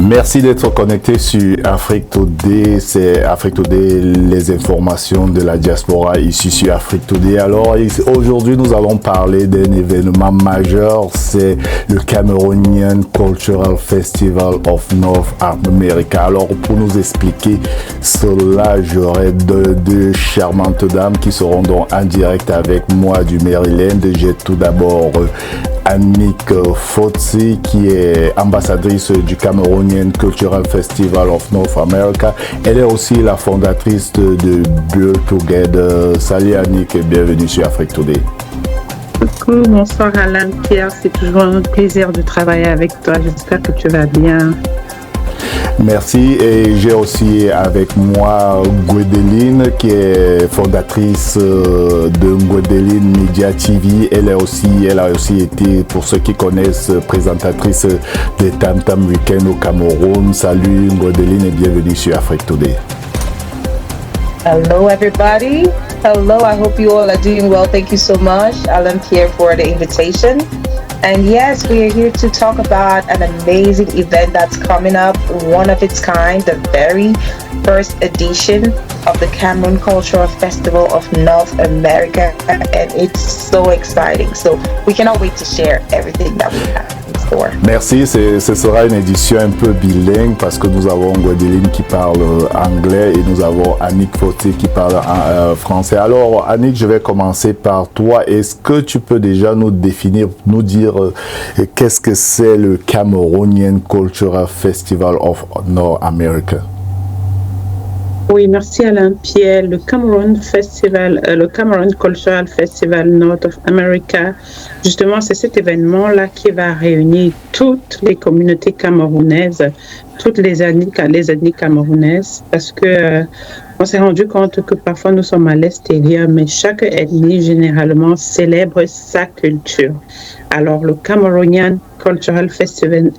Merci d'être connecté sur Afrique Today. C'est Afrique Today, les informations de la diaspora ici sur Afrique Today. Alors aujourd'hui, nous allons parler d'un événement majeur. C'est le Cameroonian Cultural Festival of North America. Alors pour nous expliquer cela, j'aurai deux charmantes dames qui seront donc en direct avec moi du Maryland. J'ai tout d'abord Annick Fotsi, qui est ambassadrice du Cameroonian Cultural Festival of North America. Elle est aussi la fondatrice de Build Together. Salut Annick et bienvenue sur Afrique Today. Coucou, bonsoir Alain Pierre, c'est toujours un plaisir de travailler avec toi. J'espère que tu vas bien. Merci, et j'ai aussi avec moi Gwendoline qui est fondatrice de Gwendoline Media TV. Elle a aussi été, pour ceux qui connaissent, présentatrice des Tam Tam Weekend au Cameroun. Salut Gwendoline et bienvenue sur Afrique Today. Hello everybody. Hello, I hope you all are doing well. Thank you so much, Alan Pierre, for the invitation. And yes, we are here to talk about an amazing event that's coming up, one of its kind, the very first edition of the Cameroon Cultural Festival of North America, and it's so exciting. So we cannot wait to share everything that we have in store. Merci, ce sera une édition un peu bilingue parce que nous avons Gwendoline qui parle anglais et nous avons Annick Fotsi qui parle français. Alors Annick, je vais commencer par toi. Est-ce que tu peux déjà nous définir, nous dire qu'est-ce que c'est le Cameroonian Cultural Festival of North America? Oui, merci Alain Pierre. Le Cameroon Cultural Festival North of America, justement, c'est cet événement-là qui va réunir toutes les communautés camerounaises, toutes les ethnies camerounaises, parce que on s'est rendu compte que parfois nous sommes à l'extérieur, mais chaque ethnie généralement célèbre sa culture. Alors, le Cameroonian Cultural Festival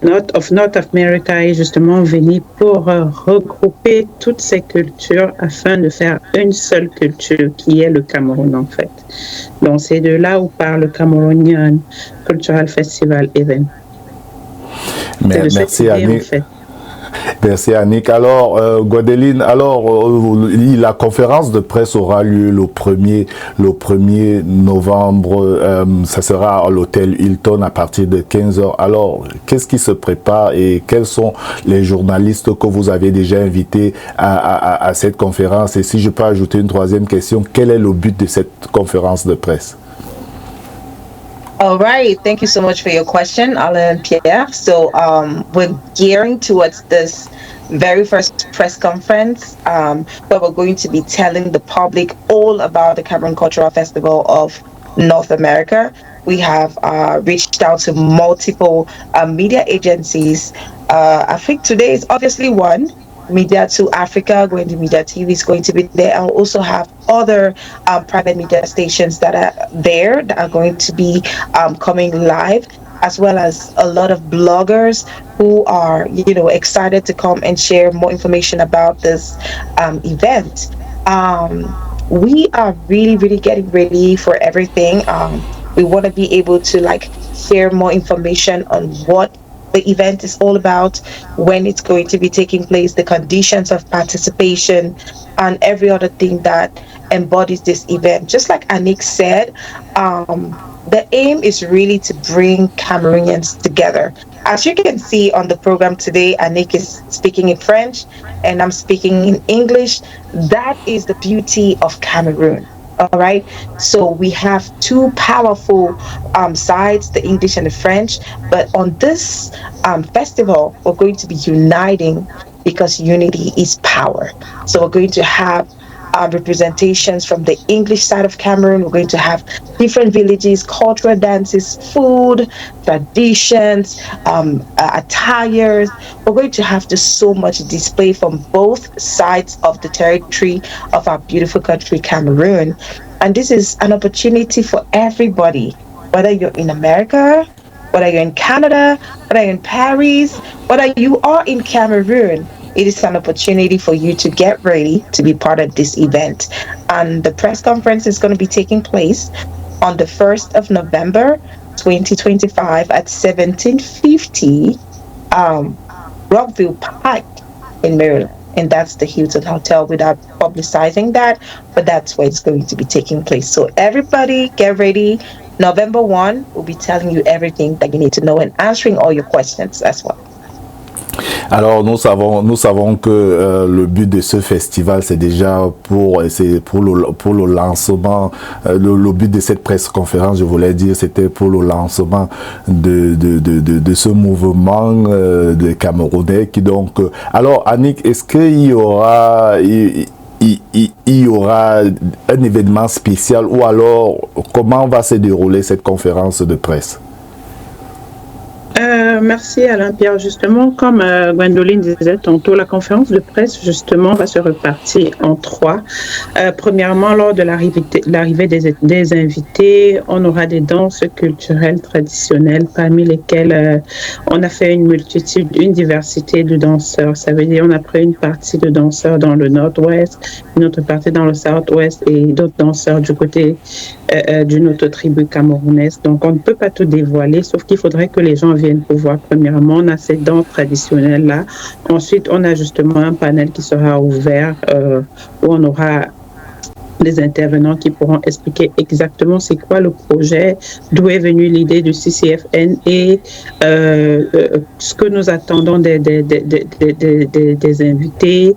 North America est justement venu pour regrouper toutes ces cultures afin de faire une seule culture qui est le Cameroun en fait. Donc, c'est de là où part le Cameroonian Cultural Festival Event. Merci Annick. En fait. Merci Annick. Alors, Gwendoline, la conférence de presse aura lieu le 1er novembre. Ça sera à l'hôtel Hilton à partir de 15h. Alors, qu'est-ce qui se prépare et quels sont les journalistes que vous avez déjà invités à cette conférence? Et si je peux ajouter une troisième question, quel est le but de cette conférence de presse? All right. Thank you so much for your question, Alain Pierre. So we're gearing towards this very first press conference where we're going to be telling the public all about the Cameroon Cultural Festival of North America. We have reached out to multiple media agencies. I think today is obviously one. Media to Africa, going to Media TV is going to be there. I'll also have other private media stations that are there that are going to be coming live, as well as a lot of bloggers who are, excited to come and share more information about this event. We are really getting ready for everything. We want to be able to share more information on what the event is all about, when it's going to be taking place, the conditions of participation, and every other thing that embodies this event. Just like Annick said, the aim is really to bring Cameroonians together. As you can see on the program today, Annick is speaking in French and I'm speaking in English. That is the beauty of Cameroon. All right, so we have two powerful sides, the English and the French, but on this festival, we're going to be uniting because unity is power. So we're going to have representations from the English side of Cameroon. We're going to have different villages, cultural dances, food, traditions, attires. We're going to have just so much display from both sides of the territory of our beautiful country, Cameroon. And this is an opportunity for everybody, whether you're in America, whether you're in Canada, whether you're in Paris, whether you are in Cameroon. It is an opportunity for you to get ready to be part of this event. And the press conference is going to be taking place on the 1st of November, 2025 at 1750 Rockville Pike in Maryland. And that's the Hilton Hotel without publicizing that, but that's where it's going to be taking place. So everybody get ready. November 1, we'll be telling you everything that you need to know and answering all your questions as well. Alors nous savons que le but de ce festival c'est déjà pour le lancement, le but de cette presse conférence, je voulais dire, c'était pour le lancement de ce mouvement de Camerounais qui donc alors Annick, est-ce qu'il y aura un événement spécial ou alors comment va se dérouler cette conférence de presse? Merci Alain-Pierre. Justement, comme Gwendoline disait tantôt, la conférence de presse justement va se repartir en 3. Premièrement, lors de l'arrivée des invités, on aura des danses culturelles traditionnelles parmi lesquelles on a fait une diversité de danseurs. Ça veut dire on a pris une partie de danseurs dans le nord-ouest, une autre partie dans le south-ouest et d'autres danseurs du côté d'une autre tribu camerounaise. Donc, on ne peut pas tout dévoiler, sauf qu'il faudrait que les gens viennent pour voir. Premièrement, on a ces danses traditionnelles-là. Ensuite, on a justement un panel qui sera ouvert où on aura des intervenants qui pourront expliquer exactement c'est quoi le projet, d'où est venue l'idée du CCFN et ce que nous attendons des invités.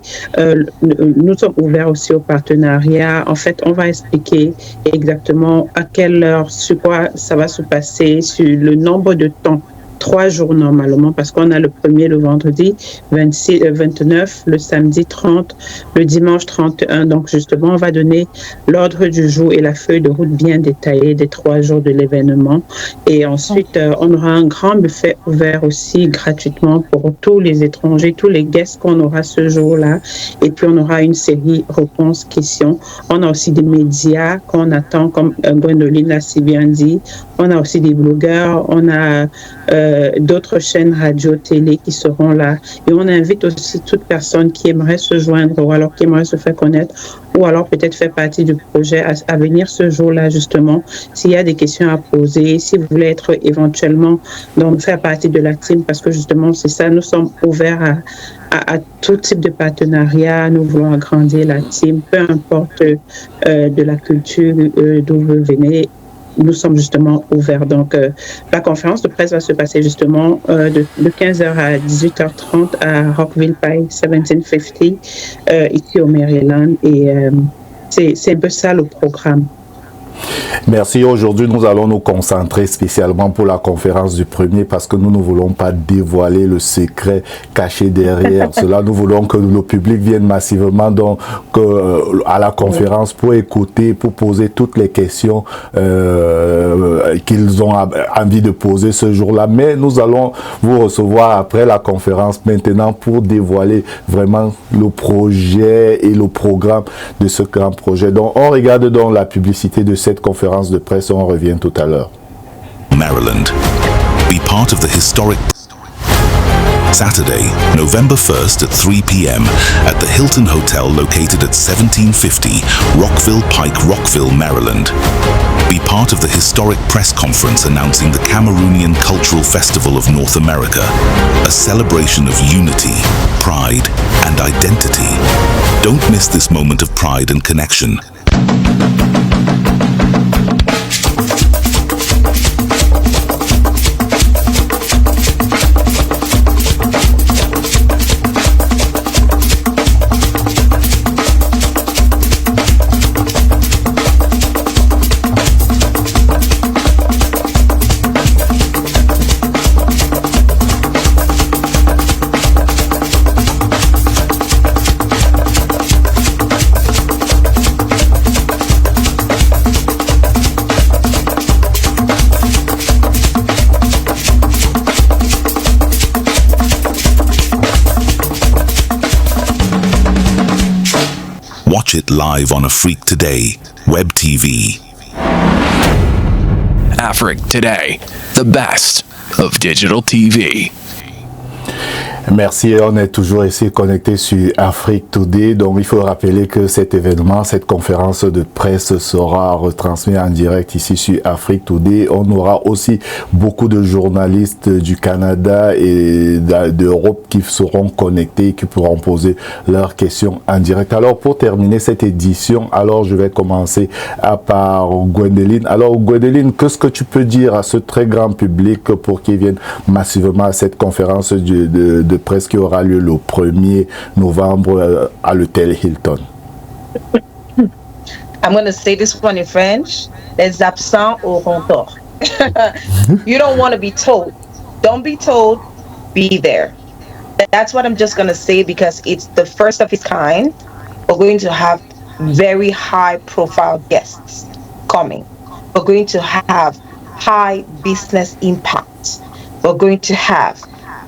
Nous sommes ouverts aussi au partenariat. En fait, on va expliquer exactement à quelle heure, sur quoi ça va se passer, sur le nombre de temps. 3 jours normalement, parce qu'on a le premier le vendredi 29, le samedi 30, le dimanche 31. Donc justement, on va donner l'ordre du jour et la feuille de route bien détaillée des 3 jours de l'événement. Et ensuite, on aura un grand buffet ouvert aussi gratuitement pour tous les étrangers, tous les guests qu'on aura ce jour-là. Et puis, on aura une série réponses-questions. On a aussi des médias qu'on attend, comme Gwendoline l'a si bien dit. On a aussi des blogueurs, on a d'autres chaînes radio-télé qui seront là. Et on invite aussi toute personne qui aimerait se joindre ou alors qui aimerait se faire connaître ou alors peut-être faire partie du projet à venir ce jour-là justement. S'il y a des questions à poser, si vous voulez être éventuellement, donc faire partie de la team, parce que justement c'est ça, nous sommes ouverts à tout type de partenariat, nous voulons agrandir la team, peu importe de la culture d'où vous venez. Nous sommes justement ouverts. Donc, la conférence de presse va se passer justement de 15h à 18h30 à Rockville Pike 1750, ici au Maryland. Et c'est un peu ça le programme. Merci. Aujourd'hui, nous allons nous concentrer spécialement pour la conférence du premier parce que nous ne voulons pas dévoiler le secret caché derrière cela. Nous voulons que le public vienne massivement donc, à la conférence pour écouter, pour poser toutes les questions qu'ils ont envie de poser ce jour-là. Mais nous allons vous recevoir après la conférence maintenant pour dévoiler vraiment le projet et le programme de ce grand projet. Donc, on regarde donc la publicité de cette conférence de presse, on revient tout à l'heure. Maryland. Be part of the historic Saturday, November 1st at 3 p.m. at the Hilton Hotel located at 1750 Rockville Pike, Rockville, Maryland. Be part of the historic press conference announcing the Cameroonian Cultural Festival of North America, a celebration of unity, pride, and identity. Don't miss this moment of pride and connection. Watch it live on Afrique Today, Web TV. Afrique Today, the best of digital TV. Merci, on est toujours ici connecté sur Afrique Today. Donc il faut rappeler que cet événement, cette conférence de presse sera retransmise en direct ici sur Afrique Today. On aura aussi beaucoup de journalistes du Canada et d'Europe qui seront connectés, qui pourront poser leurs questions en direct. Alors pour terminer cette édition, alors je vais commencer par Gwendoline. Alors Gwendoline, qu'est-ce que tu peux dire à ce très grand public pour qu'ils viennent massivement à cette conférence de presse qui aura lieu le 1er novembre à l'hôtel Hilton? I'm going to say this one in French. Les absents auront tort. You don't want to be told. Don't be told. Be there. That's what I'm just going to say because it's the first of its kind. We're going to have very high profile guests coming. We're going to have high business impact. We're going to have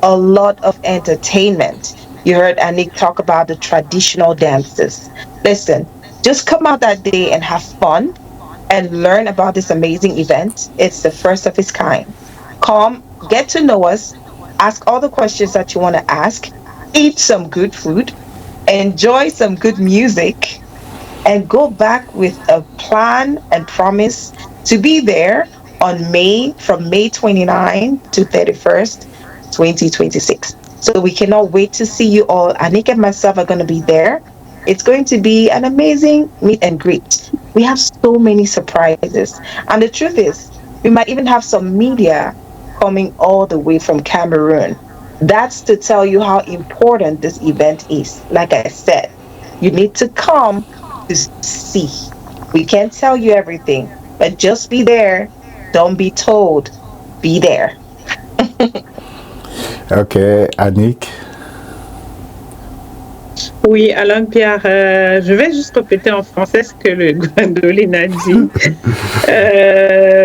a lot of entertainment. You heard Anik talk about the traditional dances. Listen, just come out that day and have fun and learn about this amazing event. It's the first of its kind. Come, get to know us, ask all the questions that you want to ask, eat some good food, enjoy some good music, and go back with a plan and promise to be there on from May 29 to 31st, 2026. So we cannot wait to see you all. Anik and myself are going to be there. It's going to be an amazing meet and greet. We have so many surprises. And the truth is, we might even have some media coming all the way from Cameroon. That's to tell you how important this event is. Like I said, you need to come to see. We can't tell you everything, but just be there. Don't be told. Be there. Ok, Anik. Oui, Alain Pierre, je vais juste répéter en français ce que le Gwendoline a dit.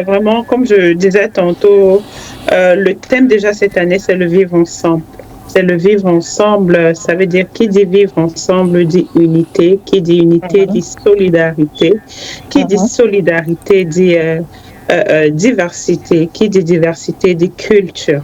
Vraiment, comme je disais tantôt, le thème déjà cette année, c'est le vivre ensemble. C'est le vivre ensemble, ça veut dire qui dit vivre ensemble dit unité, qui dit unité dit solidarité, qui dit solidarité dit diversité, qui dit diversité dit culture.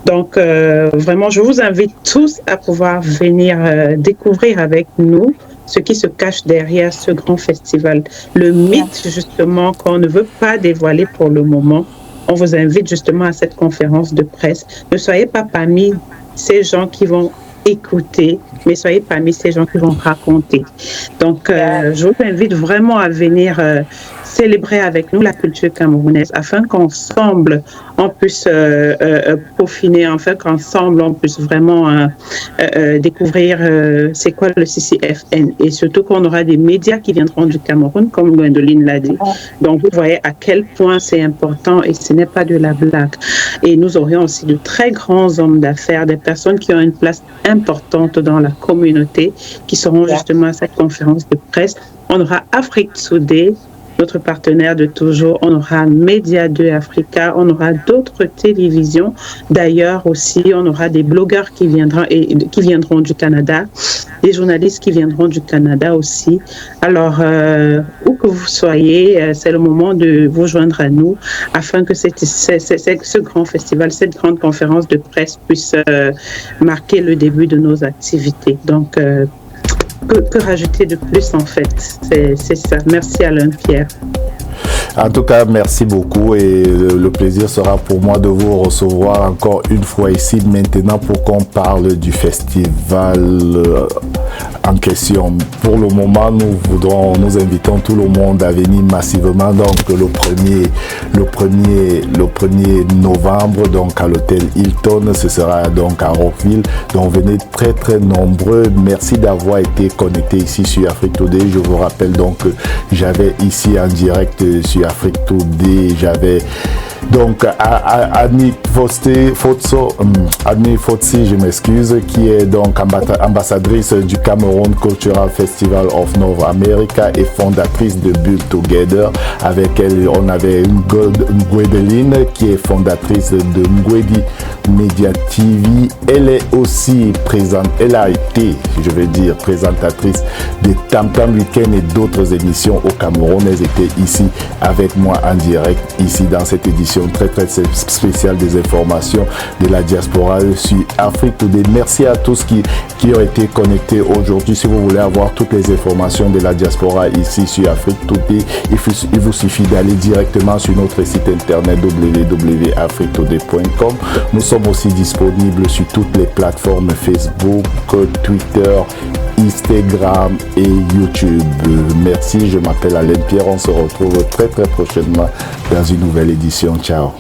Donc, vraiment, je vous invite tous à pouvoir venir découvrir avec nous ce qui se cache derrière ce grand festival. Le mythe, justement, qu'on ne veut pas dévoiler pour le moment. On vous invite justement à cette conférence de presse. Ne soyez pas parmi ces gens qui vont écouter, mais soyez parmi ces gens qui vont raconter. Donc, je vous invite vraiment à venir célébrer avec nous la culture camerounaise afin qu'ensemble on puisse peaufiner, afin qu'ensemble on puisse vraiment découvrir c'est quoi le CCFN et surtout qu'on aura des médias qui viendront du Cameroun comme Gwendoline l'a dit. Donc vous voyez à quel point c'est important et ce n'est pas de la blague. Et nous aurions aussi de très grands hommes d'affaires, des personnes qui ont une place importante dans la communauté qui seront justement à cette conférence de presse. On aura Afrique Today, notre partenaire de toujours, on aura Média 2 Africa, on aura d'autres télévisions. D'ailleurs aussi, on aura des blogueurs qui viendront du Canada, des journalistes qui viendront du Canada aussi. Alors, où que vous soyez, c'est le moment de vous joindre à nous afin que ce grand festival, cette grande conférence de presse puisse marquer le début de nos activités. Donc, que rajouter de plus en fait? C'est ça. Merci Alain Pierre. En tout cas, merci beaucoup et le plaisir sera pour moi de vous recevoir encore une fois ici maintenant pour qu'on parle du festival en question. Pour le moment, nous invitons tout le monde à venir massivement donc le 1er novembre donc à l'hôtel Hilton, ce sera donc à Rockville. Donc venez très très nombreux. Merci d'avoir été connecté ici sur Afrique Today. Je vous rappelle donc que j'avais ici en direct sur Afrique Today, j'avais donc Annie Fotsi, je m'excuse, qui est donc ambassadrice du Cameroun Cultural Festival of North America et fondatrice de Build Together. Avec elle, on avait une Gwendoline qui est fondatrice de Ngwedi Media TV. Elle est aussi présente, elle a été, je vais dire, présentatrice de Tam Tam Weekend et d'autres émissions au Cameroun. Elle était ici avec moi en direct, ici dans cette édition édition très spéciale des informations de la diaspora sur Afrique Today. Merci à tous qui ont été connectés aujourd'hui. Si vous voulez avoir toutes les informations de la diaspora ici sur Afrique Today, il vous suffit d'aller directement sur notre site internet www.afriquetoday.com. Nous sommes aussi disponibles sur toutes les plateformes Facebook, Twitter, Instagram et YouTube. Merci, je m'appelle Alain Pierre. On se retrouve très prochainement dans une nouvelle édition. Ciao.